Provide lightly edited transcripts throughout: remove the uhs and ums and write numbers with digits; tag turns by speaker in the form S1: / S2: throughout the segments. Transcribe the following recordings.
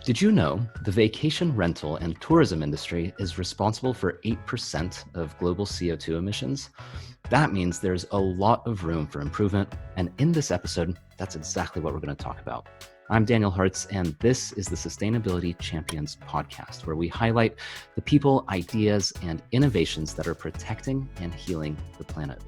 S1: Did you know the vacation rental and tourism industry is responsible for 8% of global CO2 emissions? That means there's a lot of room for improvement, and in this episode, that's exactly what we're going to talk about. I'm Daniel Hartz, and this is the Sustainability Champions podcast, where we highlight the people, ideas, and innovations that are protecting and healing the planet.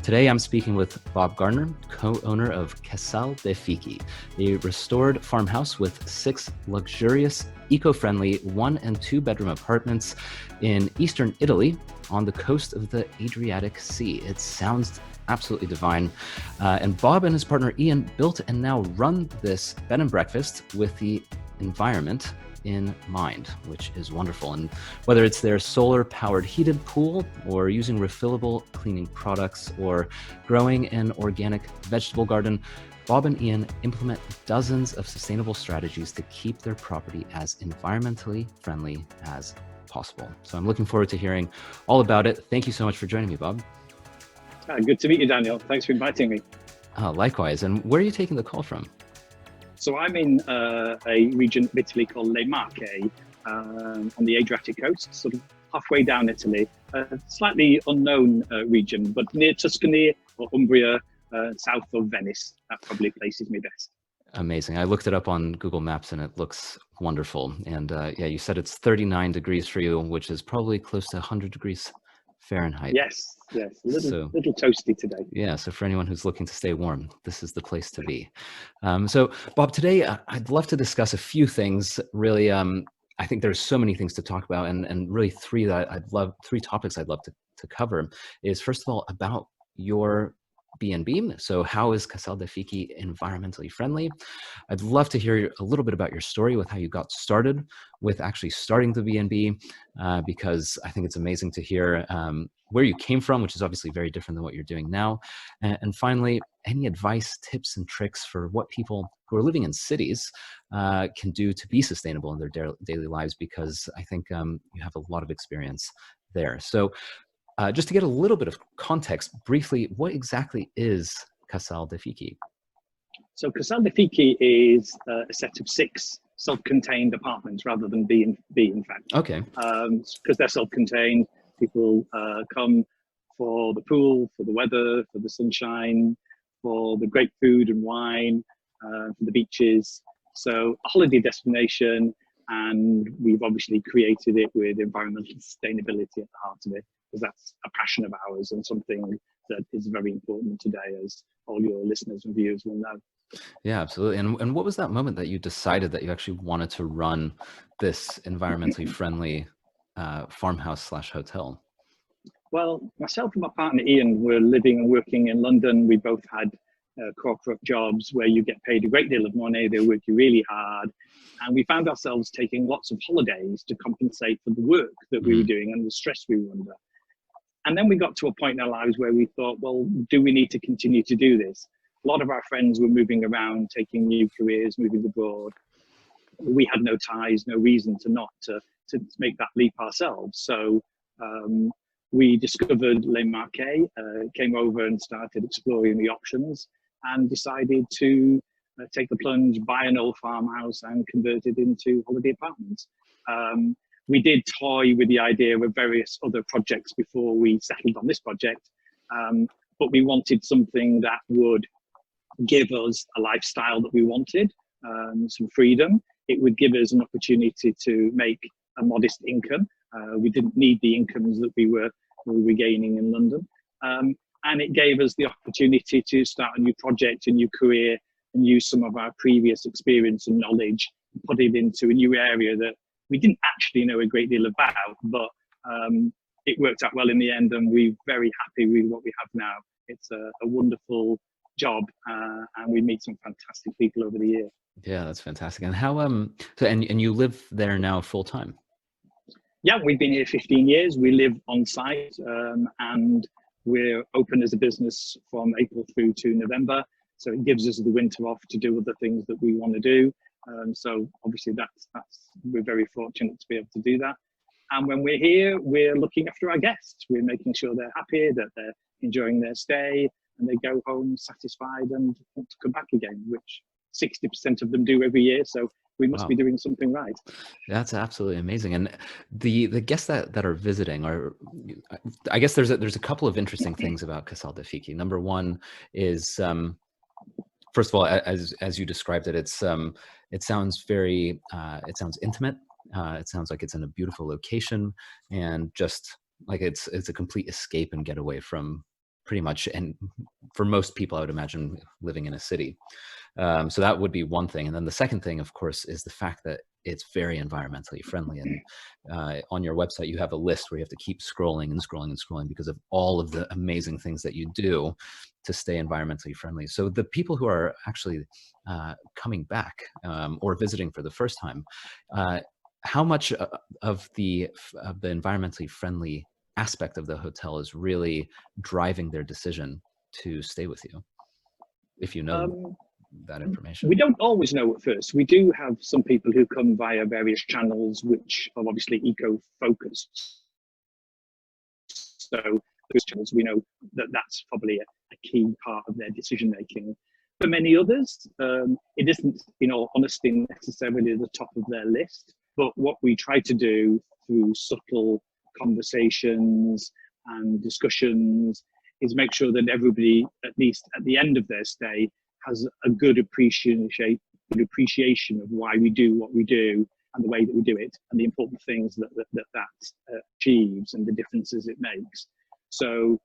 S1: Today, I'm speaking with Bob Garner, co-owner of Casal de Fichi, a restored farmhouse with 6 luxurious, eco-friendly 1- and 2-bedroom apartments in eastern Italy on the coast of the Adriatic Sea. It sounds absolutely divine. And Bob and his partner Ian built and now run this bed and breakfast with the environment in mind, which is wonderful. And whether it's their solar powered heated pool or using refillable cleaning products or growing an organic vegetable garden, Bob and Ian implement dozens of sustainable strategies to keep their property as environmentally friendly as possible. So I'm looking forward to hearing all about it. Thank you so much for joining me, Bob.
S2: Good to meet you, Daniel. Thanks for inviting me.
S1: Likewise. And where are you taking the call from?
S2: So I'm in a region of Italy called Le Marche on the Adriatic coast, sort of halfway down Italy, a slightly unknown region, but near Tuscany or Umbria, south of Venice. That probably places me best.
S1: Amazing. I looked it up on Google Maps and it looks wonderful. And yeah, you said it's 39 degrees for you, which is probably close to 100 degrees Fahrenheit.
S2: Yes, a little toasty today.
S1: Yeah, so for anyone who's looking to stay warm, this is the place to be. So Bob, today I'd love to discuss a few things. Really, I think there's so many things to talk about, and really three topics I'd love to cover is, first of all, about your B&B. So how is Casal de Fichi environmentally friendly? I'd love to hear a little bit about your story with how you got started with actually starting the B&B, because I think it's amazing to hear where you came from, which is obviously very different than what you're doing now. And finally, any advice, tips, and tricks for what people who are living in cities can do to be sustainable in their daily lives, because I think you have a lot of experience there. So just to get a little bit of context, briefly, what exactly is Casal de Fichi?
S2: So Casal de Fichi is a set of 6 self-contained apartments rather than B in fact.
S1: Okay.
S2: Because they're self-contained, people come for the pool, for the weather, for the sunshine, for the great food and wine, for the beaches. So a holiday destination, and we've obviously created it with environmental sustainability at the heart of it, because that's a passion of ours and something that is very important today, as all your listeners and viewers will know.
S1: Yeah, absolutely. And what was that moment that you decided that you actually wanted to run this environmentally friendly farmhouse/hotel?
S2: Well, myself and my partner Ian were living and working in London. We both had corporate jobs where you get paid a great deal of money, they work you really hard. And we found ourselves taking lots of holidays to compensate for the work that we were doing and the stress we were under. And then we got to a point in our lives where we thought, well, do we need to continue to do this? A lot of our friends were moving around, taking new careers, moving abroad. We had no ties, no reason to not to make that leap ourselves. So we discovered Le Marche, came over and started exploring the options, and decided to take the plunge, buy an old farmhouse and convert it into holiday apartments. We did toy with the idea of various other projects before we settled on this project, but we wanted something that would give us a lifestyle that we wanted, some freedom. It would give us an opportunity to make a modest income. We didn't need the incomes that we were gaining in London. And it gave us the opportunity to start a new project, a new career, and use some of our previous experience and knowledge, and put it into a new area that we didn't actually know a great deal about, but it worked out well in the end, and we're very happy with what we have now. It's a wonderful job, and we meet some fantastic people over the year.
S1: Yeah, that's fantastic. And how so and you live there now full time?
S2: Yeah, we've been here 15 years. We live on site, and we're open as a business from April through to November. So it gives us the winter off to do other things that we want to do. So obviously we're very fortunate to be able to do that. And when we're here, we're looking after our guests. We're making sure they're happy, that they're enjoying their stay, and they go home satisfied and want to come back again, which 60% of them do every year. So we must
S1: Wow.
S2: be doing something right.
S1: That's absolutely amazing. And the guests that are visiting are, I guess there's a couple of interesting things about Casal de Fichi. Number one is, first of all, as you described it, it sounds very, it sounds intimate. It sounds like it's in a beautiful location, and just like it's a complete escape and getaway from pretty much, and for most people, I would imagine, living in a city. So that would be one thing. And then the second thing, of course, is the fact that it's very environmentally friendly. And on your website, you have a list where you have to keep scrolling and scrolling and scrolling because of all of the amazing things that you do to stay environmentally friendly. So the people who are actually coming back or visiting for the first time, how much of the environmentally friendly aspect of the hotel is really driving their decision to stay with you, if you know that
S2: We
S1: information?
S2: don't always know at first. We do have some people who come via various channels which are obviously eco-focused. So those channels, we know that that's probably a key part of their decision making. For many others, it isn't, in all honesty, necessarily the top of their list. But what we try to do through subtle conversations and discussions is make sure that everybody, at least at the end of their stay, has a good appreciation of why we do what we do and the way that we do it and the important things that achieves and the differences it makes. So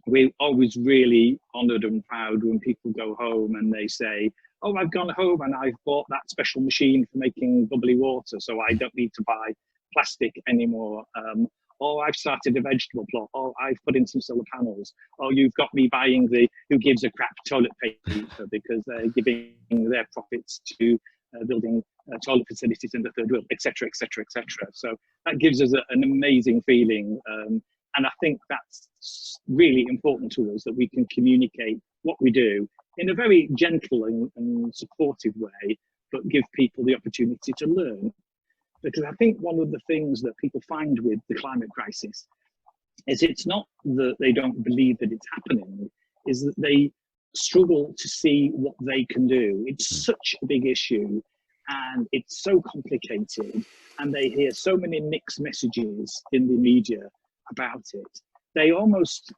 S2: we're always really honoured and proud when people go home and they say, oh, I've gone home and I've bought that special machine for making bubbly water, so I don't need to buy plastic anymore. Or I've started a vegetable plot, or I've put in some solar panels, or you've got me buying the who gives a crap toilet paper because they're giving their profits to building toilet facilities in the third world, etc., etc., etc. So that gives us an amazing feeling. And I think that's really important to us, that we can communicate what we do in a very gentle and supportive way, but give people the opportunity to learn. Because I think one of the things that people find with the climate crisis is it's not that they don't believe that it's happening, is that they struggle to see what they can do. It's such a big issue and it's so complicated, and they hear so many mixed messages in the media about it. They almost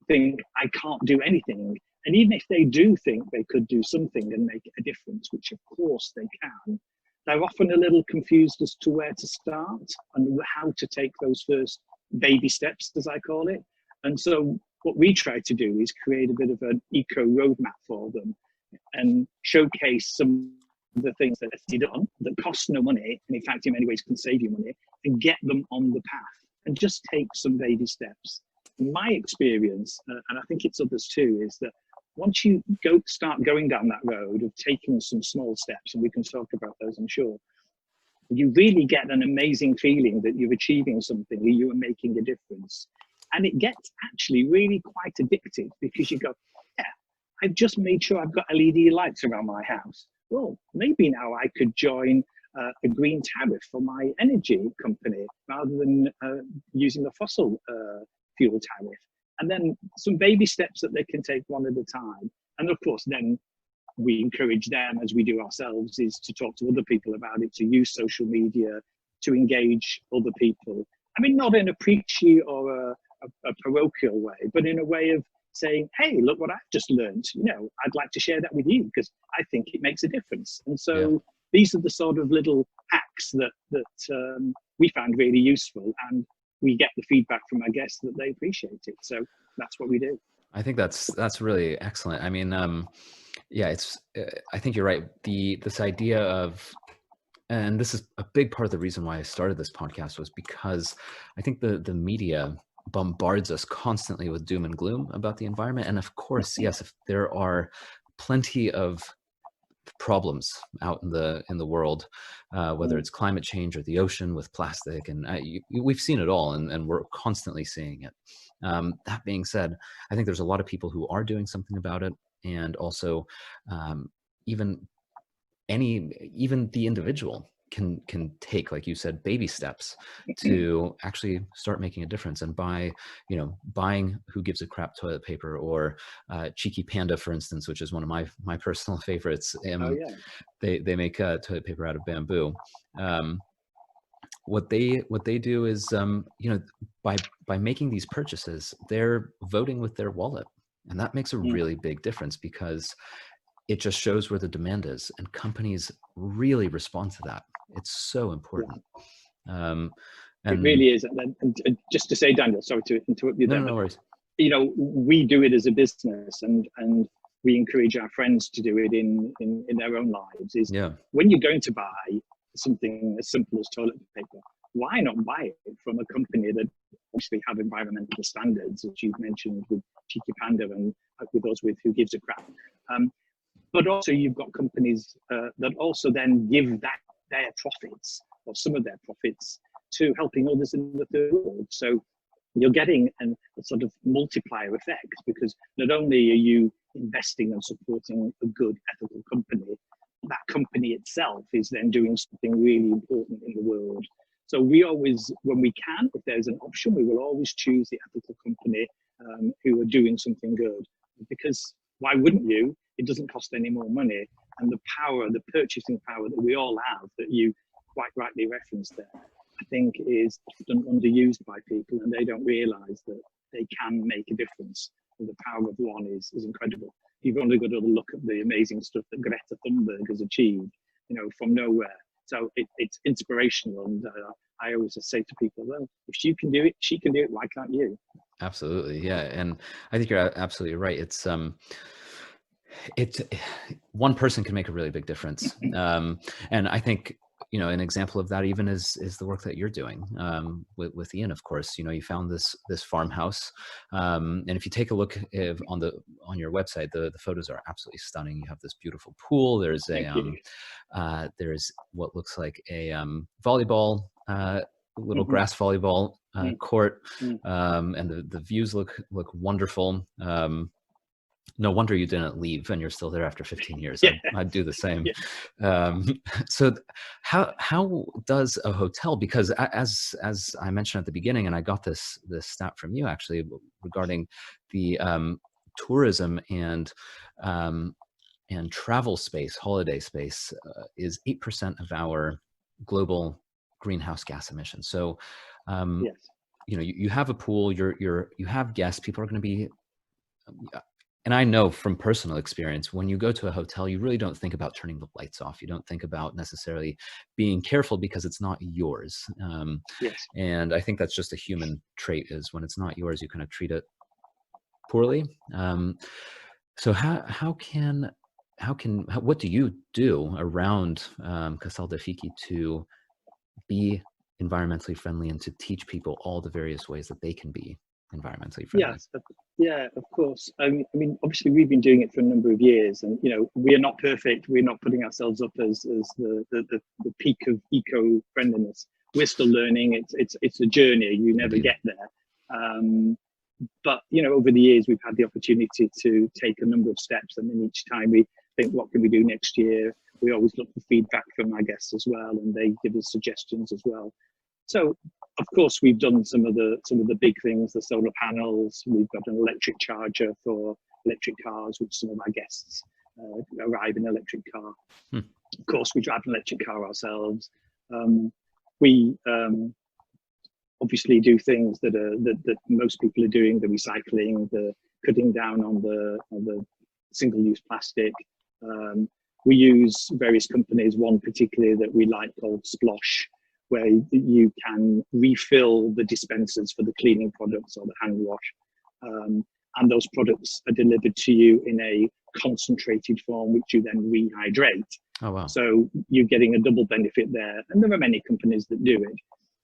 S2: think, I can't do anything. And even if they do think they could do something and make a difference, which of course they can, they're often a little confused as to where to start and how to take those first baby steps, as I call it. And so what we try to do is create a bit of an eco roadmap for them and showcase some of the things that have to be done that cost no money, and in fact, in many ways can save you money, and get them on the path and just take some baby steps. My experience, and I think it's others too, is that once you start going down that road of taking some small steps, and we can talk about those, I'm sure, you really get an amazing feeling that you're achieving something, that you are making a difference. And it gets actually really quite addictive, because you go, yeah, I've just made sure I've got LED lights around my house. Well, maybe now I could join a green tariff for my energy company rather than using a fossil fuel tariff. And then some baby steps that they can take one at a time. And of course, then we encourage them, as we do ourselves, is to talk to other people about it, to use social media, to engage other people. I mean, not in a preachy or a parochial way, but in a way of saying, hey, look what I've just learned. You know, I'd like to share that with you because I think it makes a difference. And so
S1: Yeah.
S2: these are the sort of little hacks that we found really useful, and we get the feedback from our guests that they appreciate it. So that's what we do.
S1: I think that's really excellent. I mean, yeah, it's. I think you're right. This idea of, and this is a big part of the reason why I started this podcast, was because I think the media bombards us constantly with doom and gloom about the environment. And of course, yes, if there are plenty of problems out in the world, whether it's climate change or the ocean with plastic, and we've seen it all, and we're constantly seeing it. That being said, I think there's a lot of people who are doing something about it, and also even the individual can take, like you said, baby steps to actually start making a difference. And by, buying Who Gives a Crap toilet paper, or Cheeky Panda, for instance, which is one of my personal favorites.
S2: Oh yeah.
S1: They make toilet paper out of bamboo. What they do is, by making these purchases, they're voting with their wallet, and that makes a really big difference, because it just shows where the demand is, and companies really respond to that. It's so important.
S2: It really is. And just to say, Daniel, sorry to interrupt you there,
S1: no
S2: but
S1: worries.
S2: we do it as a business, and we encourage our friends to do it in their own lives. Is when you're going to buy something as simple as toilet paper, why not buy it from a company that obviously have environmental standards, as you've mentioned with Cheeky Panda, and with us with Who Gives a Crap. But also you've got companies that also then give their profits, or some of their profits, to helping others in the third world. So you're getting a sort of multiplier effect, because not only are you investing and supporting a good ethical company, that company itself is then doing something really important in the world. So we always, when we can, if there's an option, we will always choose the ethical company who are doing something good. Because why wouldn't you? It doesn't cost any more money. And the power, the purchasing power that we all have, that you quite rightly referenced there, I think is often underused by people, and they don't realize that they can make a difference. And the power of one is incredible. You've only got to look at the amazing stuff that Greta Thunberg has achieved, from nowhere. So it's inspirational. And I always say to people, well, if she can do it, why can't you?
S1: Absolutely. Yeah. And I think you're absolutely right. It's one person can make a really big difference. And I think, an example of that even is the work that you're doing with Ian. Of course, you found this farmhouse, and if you take a look on your website, the photos are absolutely stunning. You have this beautiful pool. There's there's what looks like a volleyball, little grass volleyball court, and the views look wonderful. No wonder you didn't leave, and you're still there after 15 years. I'd do the same. So how does a hotel, because as I mentioned at the beginning, and I got this stat from you actually, regarding the tourism and travel space, holiday space, is 8% of our global greenhouse gas emissions. So you have a pool, you have guests, people are going to be, and I know from personal experience, when you go to a hotel, you really don't think about turning the lights off. You don't think about necessarily being careful, because it's not yours. And I think that's just a human trait, is when it's not yours, you kind of treat it poorly. So what do you do around Casal de Fichi to be environmentally friendly, and to teach people all the various ways that they can be environmentally friendly?
S2: Yes, yeah, of course. I mean, obviously we've been doing it for a number of years, and we are not perfect. We're not putting ourselves up as the peak of eco-friendliness. We're still learning. It's a journey. You never get there. But over the years, we've had the opportunity to take a number of steps, and then each time we think, what can we do next year? We always look for feedback from our guests as well, and they give us suggestions as well. So, of course, we've done some of the big things, the solar panels. We've got an electric charger for electric cars, which some of our guests arrive in an electric car. Of course, we drive an electric car ourselves. We obviously do things that most people are doing: the recycling, the cutting down on the single-use plastic. We use various companies. One particularly that we like, called Splosh, where you can refill the dispensers for the cleaning products or the hand wash. And those products are delivered to you in a concentrated form, which you then rehydrate.
S1: Oh, wow.
S2: So you're getting a double benefit there. And there are many companies that do it,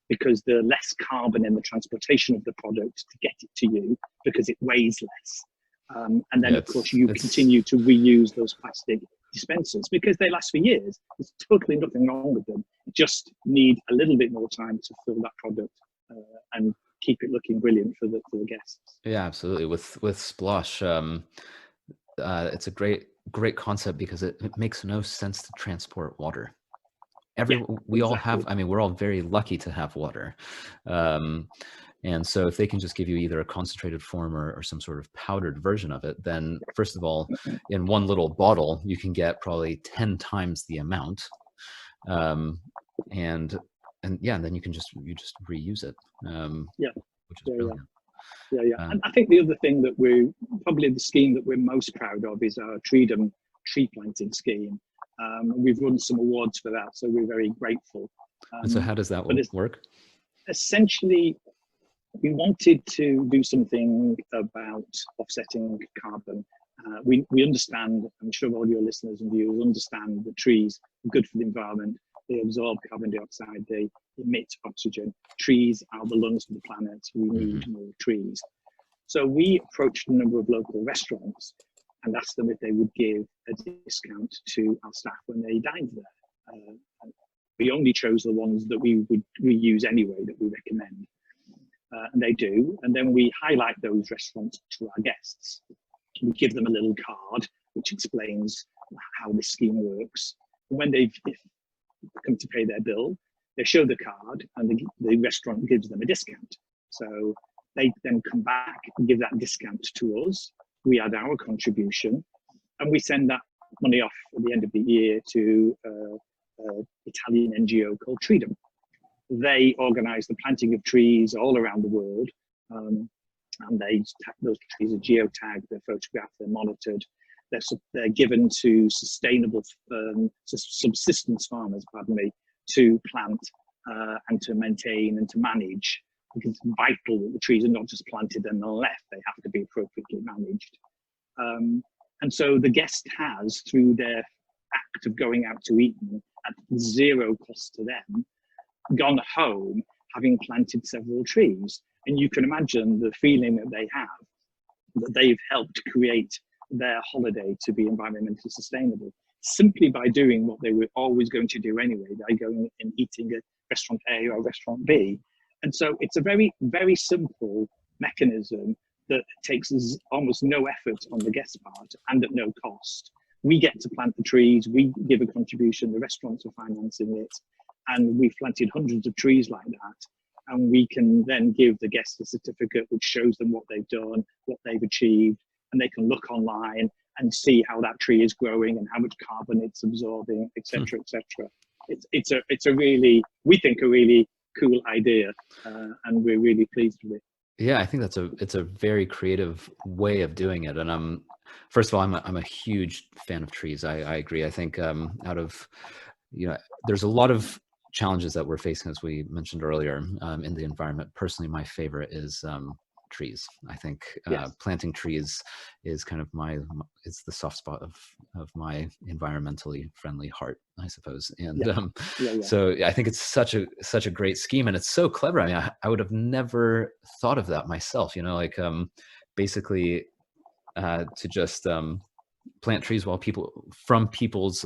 S2: because the less carbon in the transportation of the product to get it to you, because it weighs less. And then, of course, you continue to reuse those plastic dispensers, because they last for years. There's totally nothing wrong with them. You just need a little bit more time to fill that product and keep it looking brilliant for the guests.
S1: Yeah, absolutely. With Splosh, it's a great concept, because it makes no sense to transport water. every
S2: Yeah,
S1: we all
S2: exactly.
S1: have, I mean, we're all very lucky to have water. Um, and so if they can just give you either a concentrated form or some sort of powdered version of it, then first of all, in one little bottle, you can get probably 10 times the amount. Um, and yeah, and then you just reuse it,
S2: Yeah,
S1: which is
S2: yeah, yeah.
S1: brilliant.
S2: Yeah, yeah. And
S1: Um,
S2: I think the other thing that we're probably the scheme that we're most proud of is our Treedom tree planting scheme. We've won some awards for that, so we're very grateful.
S1: and so
S2: Um,
S1: how does that
S2: but it's
S1: work?
S2: essentially, we wanted to do something about offsetting carbon. We understand, I'm sure all your listeners and viewers understand that trees are good for the environment. They absorb carbon dioxide, they emit oxygen. Trees are the lungs of the planet. We need
S1: Hmm.
S2: more trees. So we approached a number of local restaurants and asked them if they would give a discount to our staff when they dined there. We only chose the ones that we use anyway, that we recommend. And they do. And then we highlight those restaurants to our guests. We give them a little card which explains how this scheme works. And when they've come to pay their bill, they show the card and the restaurant gives them a discount. So they then come back and give that discount to us. We add our contribution and we send that money off at the end of the year to an Italian NGO called Treedom. They organise the planting of trees all around the world, and those trees are geotagged, they're photographed, they're monitored. They're given to sustainable subsistence farmers, pardon me, to plant and to maintain and to manage, because it's vital that the trees are not just planted and left, they have to be appropriately managed. And so the guest has, through their act of going out to eat at zero cost to them, gone home having planted several trees. And you can imagine the feeling that they have, that they've helped create their holiday to be environmentally sustainable, simply by doing what they were always going to do anyway, by going and eating at restaurant A or restaurant B. And so it's a very, very simple mechanism that takes almost no effort on the guest part and at no cost. We get to plant the trees, we give a contribution, the restaurants are financing it, and we've planted hundreds of trees like that. And we can then give the guests a certificate which shows them what they've done, what they've achieved, and they can look online and see how that tree is growing and how much carbon it's absorbing, etc., etc. It's a really, we think, a really cool idea, and we're really pleased with it.
S1: Yeah, I think it's a very creative way of doing it. And first of all, I'm a huge fan of trees. I agree. I think out of, there's a lot of challenges that we're facing, as we mentioned earlier, in the environment. Personally, my favorite is trees. I think
S2: Yes.
S1: planting trees is kind of it's the soft spot of my environmentally friendly heart, I suppose. And
S2: Yeah. Yeah. Yeah.
S1: so I think it's such a great scheme, and it's so clever. I mean, I would have never thought of that myself. Like basically to just plant trees while people's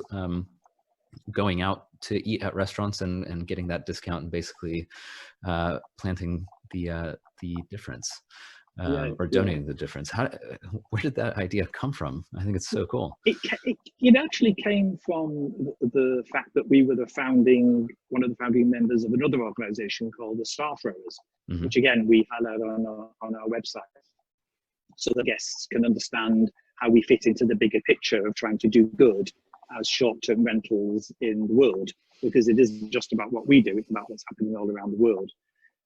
S1: going out to eat at restaurants and getting that discount, and basically planting the difference,
S2: Yeah.
S1: or
S2: Yeah.
S1: donating the difference. Where did that idea come from? I think it's so cool.
S2: It actually came from the fact that we were one of the founding members of another organization called the Star Throwers,
S1: Hmm.
S2: which again we highlight on our website, so the guests can understand how we fit into the bigger picture of trying to do good as short-term rentals in the world, because it isn't just about what we do, it's about what's happening all around the world.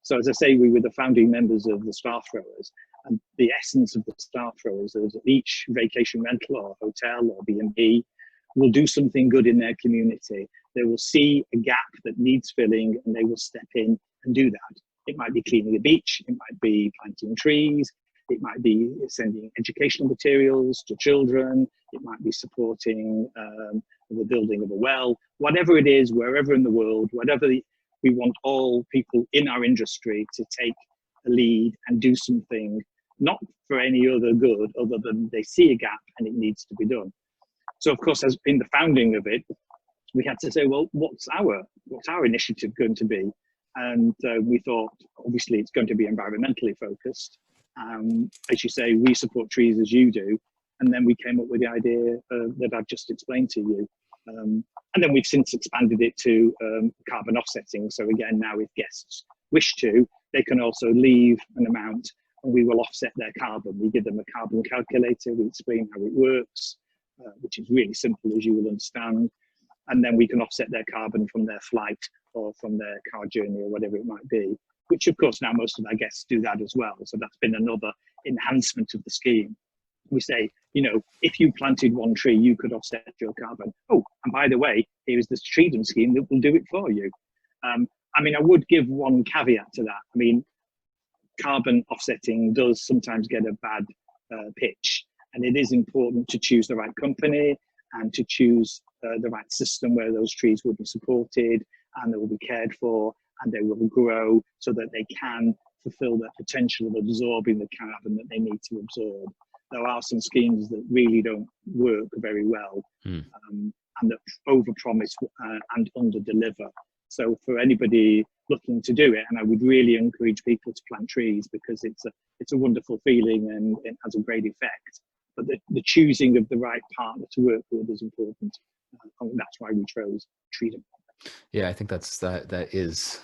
S2: So as I say, we were the founding members of the Star Throwers, and the essence of the Star Throwers is that each vacation rental or hotel or B&B will do something good in their community. They will see a gap that needs filling and they will step in and do that. It might be cleaning a beach, it might be planting trees, it might be sending educational materials to children, it might be supporting the building of a well, whatever it is, wherever in the world, we want all people in our industry to take a lead and do something, not for any other good other than they see a gap and it needs to be done. So of course, as in the founding of it, we had to say, well, what's our initiative going to be? And we thought, obviously, it's going to be environmentally focused. As you say, we support trees as you do. And then we came up with the idea that I've just explained to you. And then we've since expanded it to carbon offsetting. So again, now if guests wish to, they can also leave an amount and we will offset their carbon. We give them a carbon calculator, we explain how it works, which is really simple, as you will understand. And then we can offset their carbon from their flight or from their car journey or whatever it might be, which of course now most of our guests do that as well. So that's been another enhancement of the scheme. We say, you know, if you planted one tree, you could offset your carbon. Oh, and by the way, here's this tree scheme that will do it for you. I mean, I would give one caveat to that. I mean, carbon offsetting does sometimes get a bad pitch, and it is important to choose the right company and to choose the right system where those trees will be supported and they will be cared for and they will grow so that they can fulfill their potential of absorbing the carbon that they need to absorb. There are some schemes that really don't work very well and that overpromise and underdeliver. So for anybody looking to do it, and I would really encourage people to plant trees because it's a wonderful feeling and it has a great effect. But the choosing of the right partner to work with is important. And that's why we chose Treedom.
S1: Yeah, I think that is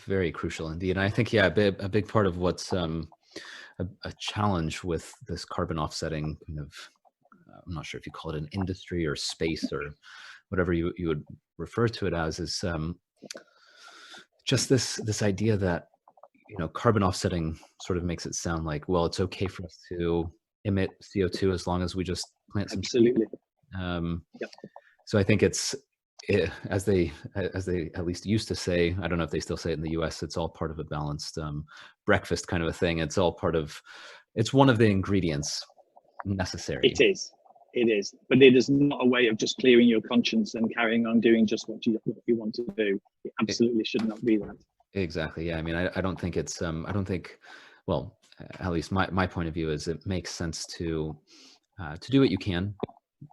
S1: very crucial indeed. And I think, yeah, a big part of what's a challenge with this carbon offsetting kind of, I'm not sure if you call it an industry or space or whatever you would refer to it as, is just this idea that, you know, carbon offsetting sort of makes it sound like, well, it's okay for us to emit CO2 as long as we just plant some trees.
S2: Absolutely.
S1: Yep. So I think as they at least used to say, I don't know if they still say it in the US, it's all part of a balanced breakfast kind of a thing. It's all part of, it's one of the ingredients necessary.
S2: It is, but it is not a way of just clearing your conscience and carrying on doing just what you want to do. It absolutely should not be that.
S1: Exactly. Yeah. I mean, I don't think it's, I don't think, well, at least my point of view is it makes sense to do what you can,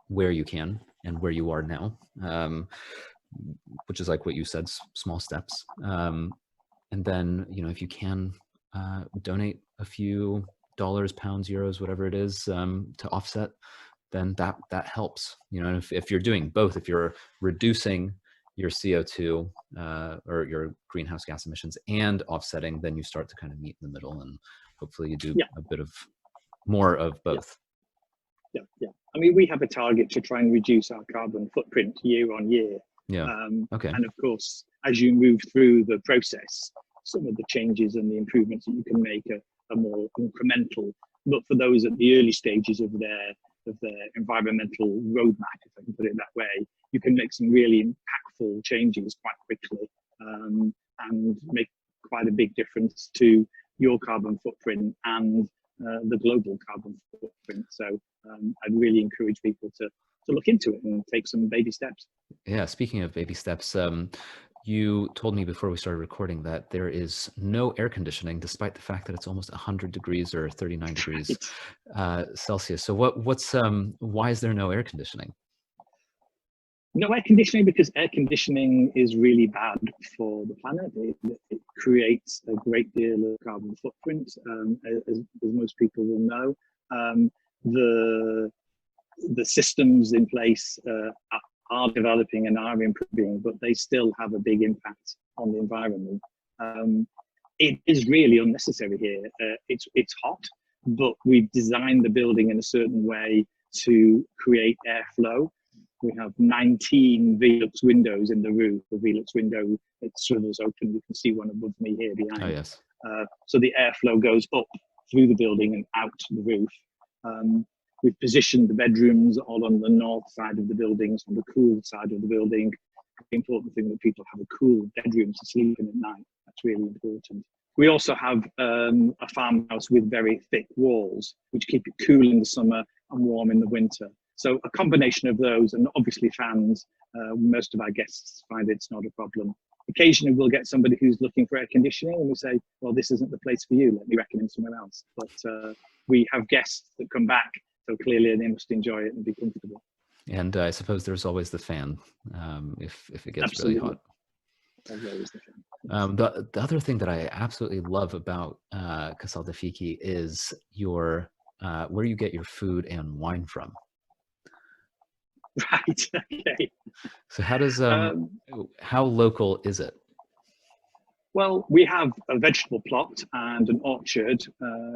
S1: where you can, and where you are now, which is like what you said, small steps. And then, you know, if you can donate a few dollars, pounds, euros, whatever it is, to offset, then that helps. You know, and if you're doing both, if you're reducing your CO2 or your greenhouse gas emissions and offsetting, then you start to kind of meet in the middle, and hopefully you do a bit of more of both.
S2: Yeah. I mean, we have a target to try and reduce our carbon footprint year on year.
S1: Yeah. Okay.
S2: And of course, as you move through the process, some of the changes and the improvements that you can make are more incremental. But for those at the early stages of their environmental roadmap, if I can put it that way, you can make some really impactful changes quite quickly and make quite a big difference to your carbon footprint and the global carbon footprint. So I'd really encourage people to look into it and take some baby steps.
S1: Yeah, speaking of baby steps, you told me before we started recording that there is no air conditioning, despite the fact that it's almost 100 degrees or 39 degrees Celsius. So why is there no air conditioning?
S2: No air conditioning because air conditioning is really bad for the planet. It creates a great deal of carbon footprint, as most people will know. The systems in place are developing and are improving, but they still have a big impact on the environment. It is really unnecessary here. It's hot, but we've designed the building in a certain way to create airflow. We have 19 Velux windows in the roof. The Velux window, it's shutters open. You can see one above me here behind.
S1: Oh, yes.
S2: So the airflow goes up through the building and out the roof. We've positioned the bedrooms all on the north side of the buildings, on the cool side of the building. The important thing that people have a cool bedroom to sleep in at night. That's really important. We also have a farmhouse with very thick walls, which keep it cool in the summer and warm in the winter. So a combination of those, and obviously fans, most of our guests find it's not a problem. Occasionally we'll get somebody who's looking for air conditioning and we say, well, this isn't the place for you, let me recommend somewhere else. But we have guests that come back, so clearly they must enjoy it and be comfortable. And
S1: I suppose there's always the fan if it gets really hot.
S2: There's always the fan.
S1: The other thing that I absolutely love about Casal de Fichi is your where you get your food and wine from.
S2: Right. Okay.
S1: So how does
S2: Um,
S1: how local is it?
S2: well, we have a vegetable plot and an orchard,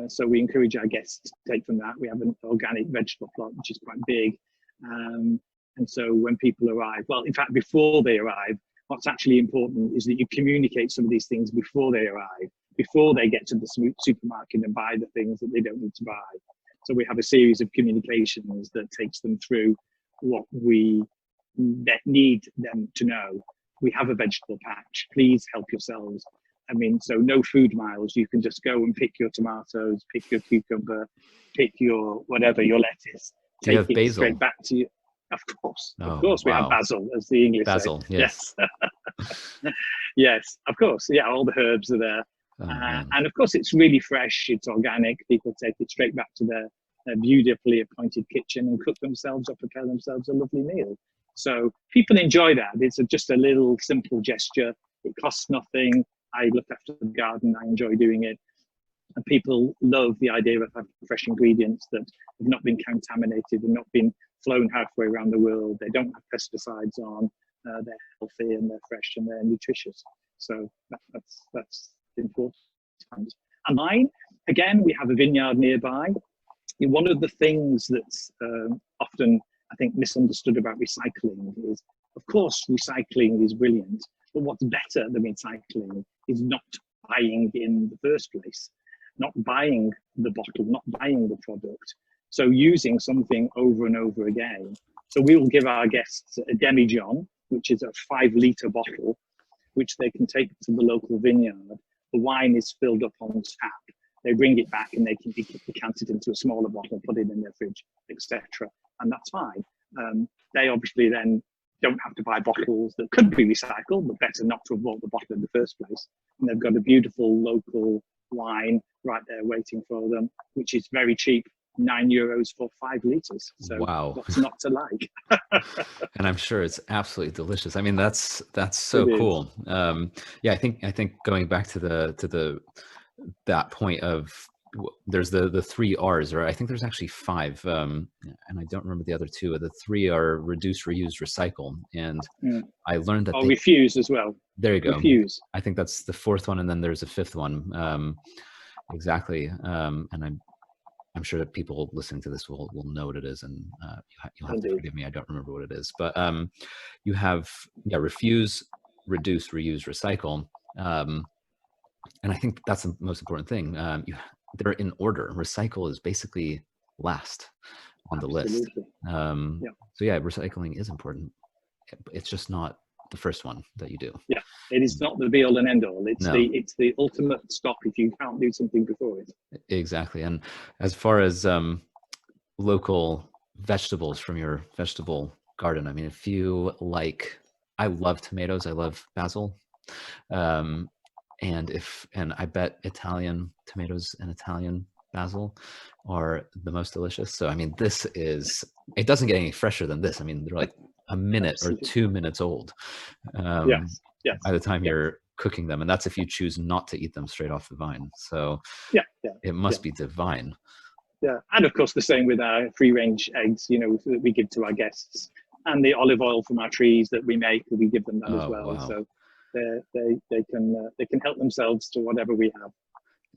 S2: so we encourage our guests to take from that. We have an organic vegetable plot, which is quite big. Um, and so when people arrive, well, in fact, before they arrive, what's actually important is that you communicate some of these things before they arrive, before they get to the supermarket and buy the things that they don't need to buy. So we have a series of communications that takes them through what we need them to know. We have a vegetable patch, please help yourselves. I mean, so no food miles, you can just go and pick your tomatoes, pick your cucumber, pick your whatever, your lettuce,
S1: Do you
S2: take
S1: have
S2: it straight
S1: basil?
S2: back to you. Of
S1: Oh,
S2: course, we have
S1: wow.
S2: basil, as the English say.
S1: Basil, yes.
S2: Yes, yes, of course. Yeah, all the herbs are there.
S1: Oh man.
S2: And of course, it's really fresh, it's organic. People take it straight back to their beautifully appointed kitchen and cook themselves or prepare themselves a lovely meal. So people enjoy that. It's just a little simple gesture. It costs nothing. I look after the garden. I enjoy doing it. And people love the idea of having fresh ingredients that have not been contaminated and not been flown halfway around the world. They don't have pesticides on. They're healthy and they're fresh and they're nutritious. So that's important. And mine, again, we have a vineyard nearby. One of the things that's often, I think, misunderstood about recycling is, of course, recycling is brilliant, but what's better than recycling is not buying in the first place, not buying the bottle, not buying the product. So using something over and over again. So we will give our guests a demijohn, which is a 5-litre bottle, which they can take to the local vineyard. The wine is filled up on tap. They bring it back and they can decant it into a smaller bottle, put it in their fridge, etc. And that's fine. They obviously then don't have to buy bottles that could be recycled, but better not to have bought the bottle in the first place. And they've got a beautiful local wine right there waiting for them, which is very cheap, €9 for 5 litres. So
S1: Wow.
S2: what's not to like?
S1: And I'm sure it's absolutely delicious. I mean, that's so
S2: It is.
S1: cool. Yeah, I think going back to that point of there's the 3 R's, or I think there's actually 5, and I don't remember the other 2. The 3 are reduce, reuse, recycle, and I learned that
S2: or refuse as well.
S1: There you go.
S2: Refuse.
S1: I think that's the 4th one, and then there's a 5th one. Exactly, and I'm sure that people listening to this will know what it is, and you'll have to forgive me. I don't remember what it is, but you have refuse, reduce, reuse, recycle, and I think that's the most important thing. They're in order. Recycle is basically last on the list. So yeah, recycling is important. It's just not the first one that you do.
S2: Yeah, it is not the be all and end all. It's the ultimate stop if you can't do something before it.
S1: Exactly. And as far as local vegetables from your vegetable garden, I mean, if you like, I love tomatoes, I love basil, and I bet Italian tomatoes and Italian basil are the most delicious. So I mean, it doesn't get any fresher than this. I mean, they're like a minute or 2 minutes old
S2: Yes.
S1: by the time you're cooking them, and that's if you choose not to eat them straight off the vine. So it must be divine.
S2: Yeah, and of course the same with our free-range eggs, that we give to our guests, and the olive oil from our trees that we make, we give them that as well. Wow. So they can help themselves to whatever we have.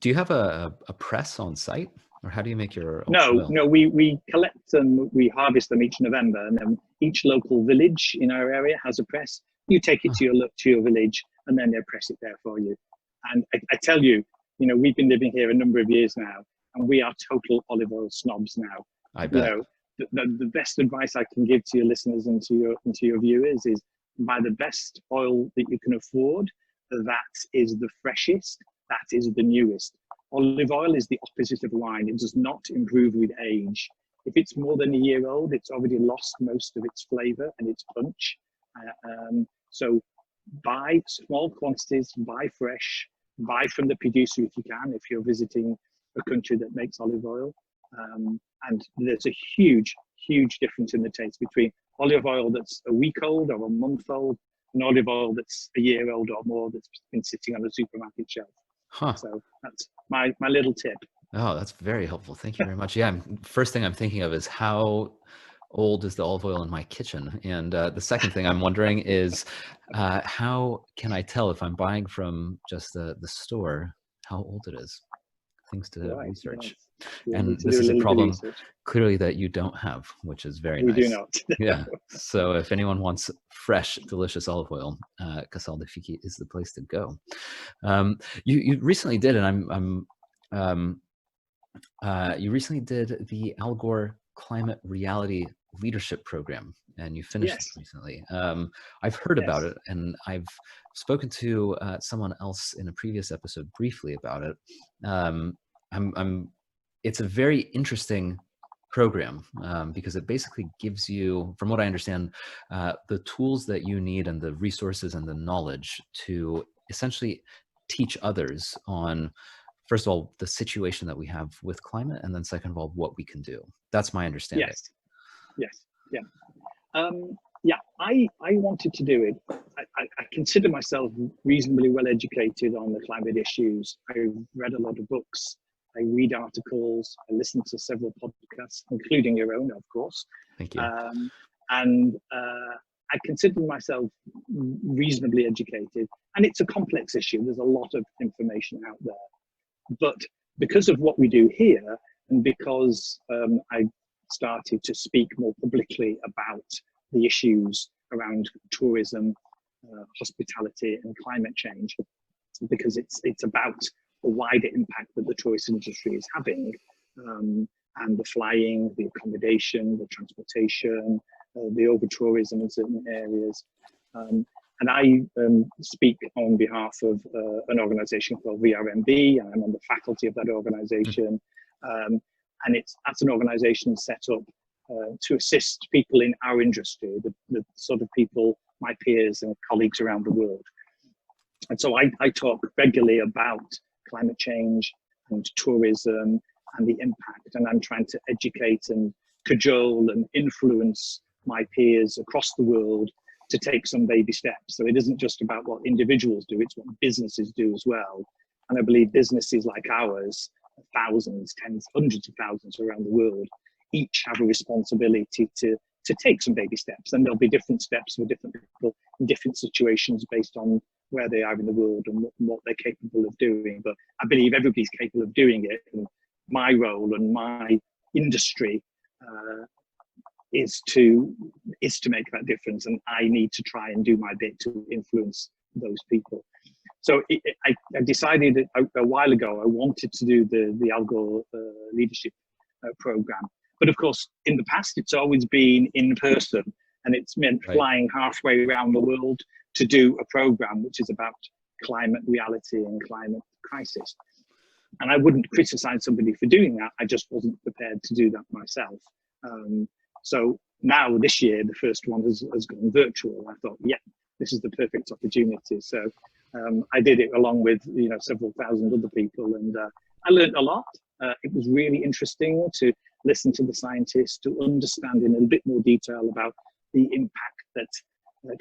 S1: Do you have a press on site, or how do you make your
S2: oil? No, we collect them, we harvest them each November, and then each local village in our area has a press. You take it to your village, and then they press it there for you. And I tell you, we've been living here a number of years now, and we are total olive oil snobs now.
S1: I bet.
S2: The best advice I can give to your listeners and to your viewers is buy the best oil that you can afford. That is the freshest. That is the newest. Olive oil is the opposite of wine. It does not improve with age. If it's more than a year old, it's already lost most of its flavor and its punch. So buy small quantities, buy fresh, buy from the producer if you can, if you're visiting a country that makes olive oil. And there's a huge, huge difference in the taste between olive oil that's a week old or a month old and olive oil that's a year old or more that's been sitting on the supermarket shelf. So that's my little tip.
S1: Oh, that's very helpful. Thank you very much. Yeah, first thing I'm thinking of is how old is the olive oil in my kitchen? And the second thing I'm wondering is, how can I tell if I'm buying from just the store how old it is? Things to
S2: Right.
S1: research.
S2: Yes. We'll
S1: And
S2: need to
S1: this
S2: do a
S1: is a
S2: little bit of
S1: problem
S2: research.
S1: clearly that you don't have, which is very
S2: We do
S1: nice.
S2: not.
S1: Yeah. So if anyone wants fresh, delicious olive oil, Casal de Fichi is the place to go. You recently did, and um, you recently did the Al Gore Climate Reality Leadership Program, and you finished it
S2: Yes.
S1: recently. I've heard about
S2: Yes.
S1: it, and I've spoken to someone else in a previous episode briefly about it. Um, it's a very interesting program because it basically gives you, from what I understand, the tools that you need and the resources and the knowledge to essentially teach others on, first of all, the situation that we have with climate, and then second of all, what we can do. That's my understanding.
S2: Yes. Yes. Yeah. Yeah. I wanted to do it. I consider myself reasonably well educated on the climate issues. I've read a lot of books. I read articles. I listen to several podcasts, including your own, of course.
S1: Thank you.
S2: And I consider myself reasonably educated. And it's a complex issue. There's a lot of information out there. But because of what we do here, and because I started to speak more publicly about the issues around tourism, hospitality, and climate change, because it's about the wider impact that the tourist industry is having, and the flying, the accommodation, the transportation, the over-tourism in certain areas. And I speak on behalf of an organization called VRMB, and I'm on the faculty of that organization. And that's an organization set up to assist people in our industry, the sort of people, my peers and colleagues around the world. And so I talk regularly about climate change and tourism and the impact, and I'm trying to educate and cajole and influence my peers across the world to take some baby steps. So it isn't just about what individuals do, it's what businesses do as well. And I believe businesses like ours, thousands, tens, hundreds of thousands around the world, each have a responsibility to take some baby steps. And there'll be different steps for different people in different situations based on where they are in the world and what they're capable of doing. But I believe everybody's capable of doing it. And my role and my industry is to make that difference, and I need to try and do my bit to influence those people. So I decided a while ago I wanted to do the Al Gore leadership program, but of course in the past it's always been in person, and it's meant flying halfway around the world to do a program which is about climate reality and climate crisis. And I wouldn't criticize somebody for doing that, I just wasn't prepared to do that myself. So now this year, the first one has gone virtual. I thought, yeah, this is the perfect opportunity. So I did it along with several thousand other people, and I learned a lot. It was really interesting to listen to the scientists, to understand in a bit more detail about the impact that the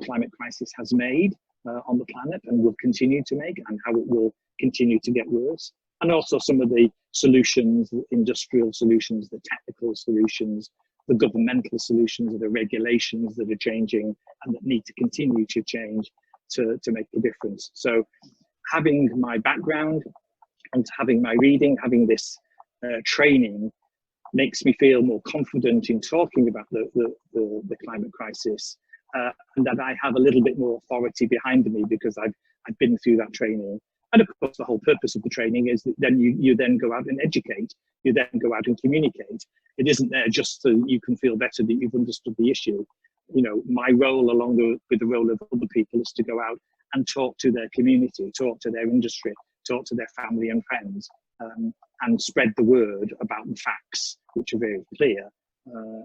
S2: climate crisis has made on the planet and will continue to make, and how it will continue to get worse. And also some of the solutions, the industrial solutions, the technical solutions, the governmental solutions, the regulations that are changing and that need to continue to change to make a difference. So having my background and having my reading, having this training makes me feel more confident in talking about the climate crisis, and that I have a little bit more authority behind me because I've been through that training. And of course, the whole purpose of the training is that then you then go out and educate, you then go out and communicate. It isn't there just so you can feel better that you've understood the issue. My role along with the role of other people is to go out and talk to their community, talk to their industry, talk to their family and friends, and spread the word about the facts, which are very clear,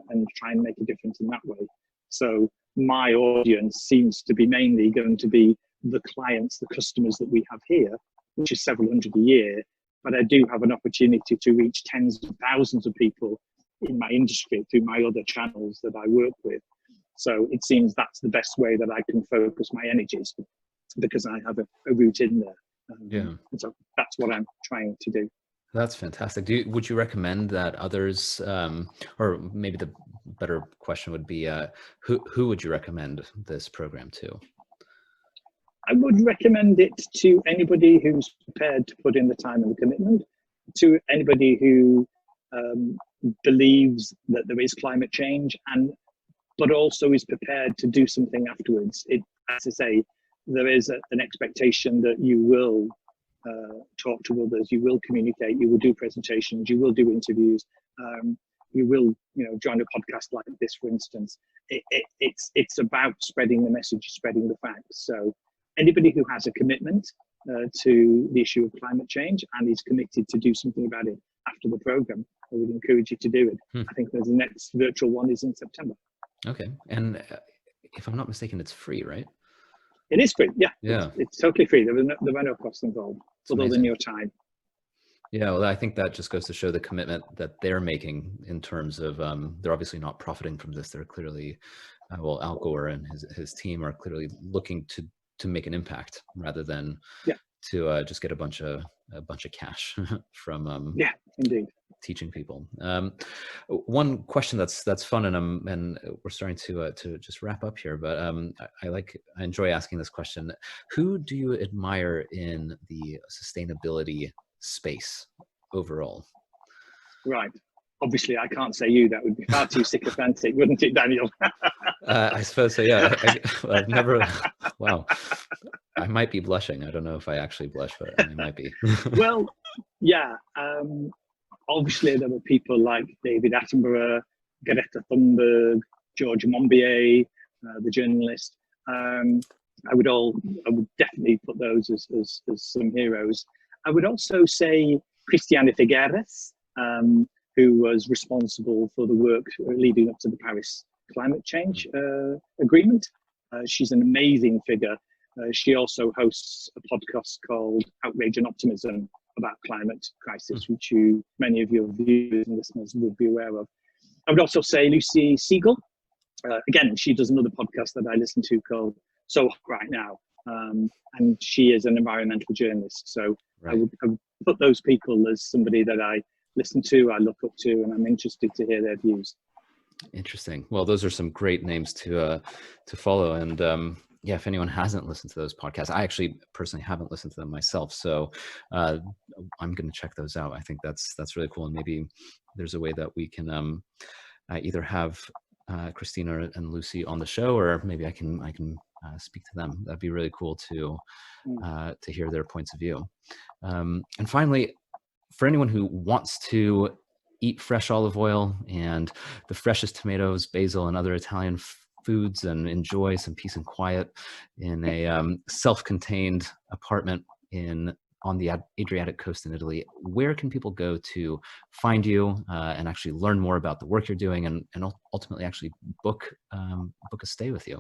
S2: and try and make a difference in that way. So my audience seems to be mainly going to be the clients, the customers that we have here, which is several hundred a year. But I do have an opportunity to reach tens of thousands of people in my industry through my other channels that I work with. So it seems that's the best way that I can focus my energies, because I have a route in there. And so that's what I'm trying to do.
S1: That's fantastic. Would you recommend that others, or maybe the better question would be, who would you recommend this program to?
S2: I would recommend it to anybody who's prepared to put in the time and the commitment, to anybody who believes that there is climate change, but also is prepared to do something afterwards. As I say, there is an expectation that you will talk to others, you will communicate, you will do presentations, you will do interviews, you will, join a podcast like this, for instance. It's about spreading the message, spreading the facts. So anybody who has a commitment to the issue of climate change and is committed to do something about it after the program, I would encourage you to do it. I think the next virtual one is in September.
S1: Okay, and if I'm not mistaken, it's free, right?
S2: It is free, yeah.
S1: Yeah.
S2: It's totally free. There are no costs involved, other than your time.
S1: Yeah, well, I think that just goes to show the commitment that they're making in terms of, they're obviously not profiting from this. They're clearly, Al Gore and his team are clearly looking to make an impact rather than to just get a bunch of cash from
S2: yeah, indeed,
S1: teaching people. One question that's fun, and we're starting to just wrap up here, but I enjoy asking this question. Who do you admire in the sustainability space overall?
S2: Right. Obviously, I can't say you. That would be far too sycophantic, wouldn't it, Daniel?
S1: I suppose so, yeah. I've never, wow. I might be blushing. I don't know if I actually blush, but I might be.
S2: Well, yeah. Obviously, there were people like David Attenborough, Greta Thunberg, George Monbiot, the journalist. I would definitely put those as some heroes. I would also say Christiana Figueres, who was responsible for the work leading up to the Paris climate change agreement. She's an amazing figure. She also hosts a podcast called Outrage and Optimism about climate crisis, which many of your viewers and listeners would be aware of. I would also say Lucy Siegel. Again, she does another podcast that I listen to called So Hot Right Now. And she is an environmental journalist. So I would put those people as somebody that I listen to, I look up to, and I'm interested to hear their views.
S1: Interesting. Well, those are some great names to follow. And yeah, if anyone hasn't listened to those podcasts, I actually personally haven't listened to them myself. So I'm going to check those out. I think that's really cool. And maybe there's a way that we can either have Christina and Lucy on the show, or maybe I can speak to them. That'd be really cool to hear their points of view. And finally, for anyone who wants to eat fresh olive oil and the freshest tomatoes, basil, and other Italian foods, and enjoy some peace and quiet in a self-contained apartment on the Adriatic coast in Italy, where can people go to find you and actually learn more about the work you're doing, and ultimately actually book a stay with you?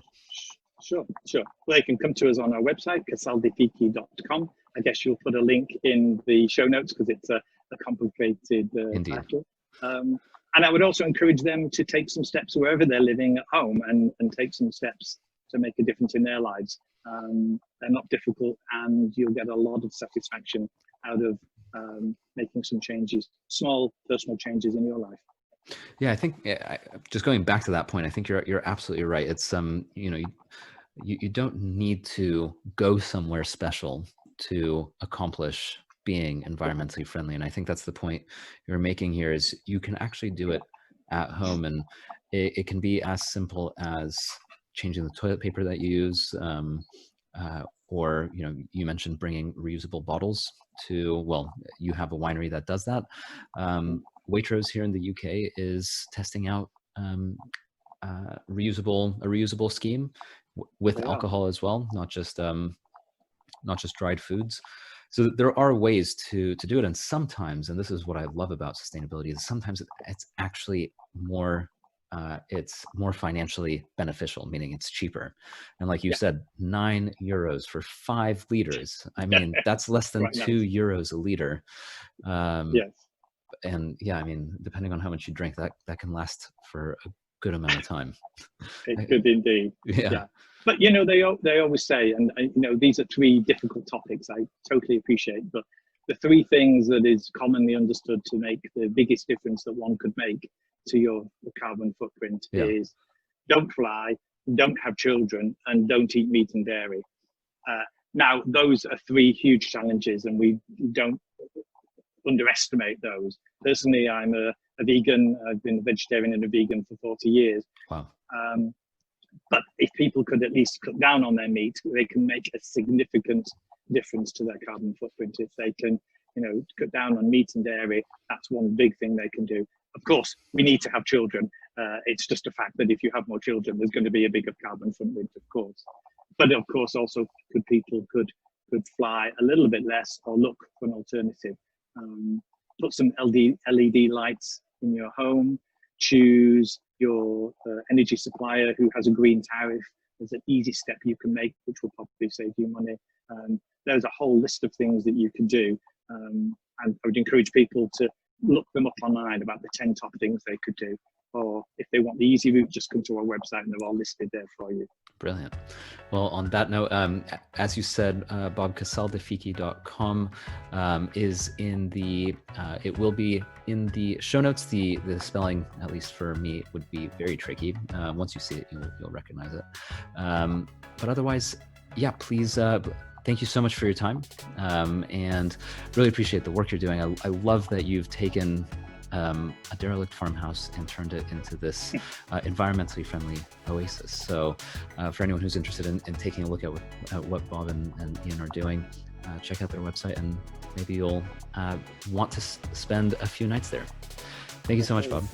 S2: Sure. Well, they can come to us on our website, casaldefichi.com. I guess you'll put a link in the show notes because it's a complicated title. And I would also encourage them to take some steps wherever they're living at home and take some steps to make a difference in their lives. They're not difficult, and you'll get a lot of satisfaction out of making some changes, small personal changes in your life.
S1: Yeah, I think just going back to that point, I think you're absolutely right. It's you don't need to go somewhere special to accomplish being environmentally friendly, and I think that's the point you're making here. Is you can actually do it at home, and it can be as simple as changing the toilet paper that you use, or you mentioned bringing reusable bottles to. Well, you have a winery that does that. Waitrose here in the UK is testing out a reusable scheme with alcohol as well, not just dried foods. So there are ways to do it, and sometimes, and this is what I love about sustainability, is sometimes it's actually more financially beneficial, meaning it's cheaper. And like you said, €9 for 5 liters. I mean, that's less than €2 a liter.
S2: Yes.
S1: And yeah, I mean, depending on how much you drink, that can last for a good amount of time.
S2: It could indeed.
S1: Yeah.
S2: But they always say, and these are 3 difficult topics I totally appreciate, but the three things that is commonly understood to make the biggest difference that one could make to your carbon footprint is don't fly, don't have children, and don't eat meat and dairy. Now, those are three huge challenges, and we don't underestimate those. Personally, I'm a vegan. I've been a vegetarian and a vegan for 40 years.
S1: Wow.
S2: But if people could at least cut down on their meat, they can make a significant difference to their carbon footprint. If they can, cut down on meat and dairy, that's one big thing they can do. Of course, we need to have children. It's just a fact that if you have more children, there's going to be a bigger carbon footprint, of course. But of course, also people could fly a little bit less or look for an alternative. Put some LED lights in your home. Choose your energy supplier who has a green tariff. There's an easy step you can make, which will probably save you money. There's a whole list of things that you can do. And I would encourage people to look them up online about the 10 top things they could do. Or if they want the easy route, just come to our website and they're all listed there for you.
S1: Brilliant. Well, on that note, as you said, Bob, casaldefiki.com is in the, it will be in the show notes. The spelling, at least for me, would be very tricky. Once you see it, you'll recognize it. But otherwise, yeah, please, thank you so much for your time. And really appreciate the work you're doing. I love that you've taken a derelict farmhouse and turned it into this environmentally friendly oasis. So for anyone who's interested in taking a look at what Bob and Ian are doing, check out their website and maybe you'll want to spend a few nights there. Thank you so much, Bob.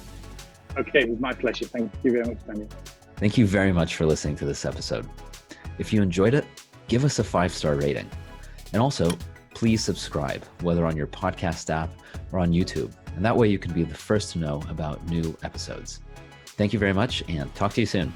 S2: Okay, it was my pleasure. Thank you very much, Daniel.
S1: Thank you very much for listening to this episode. If you enjoyed it, give us a 5-star rating. And also, please subscribe, whether on your podcast app or on YouTube. And that way you can be the first to know about new episodes. Thank you very much and talk to you soon.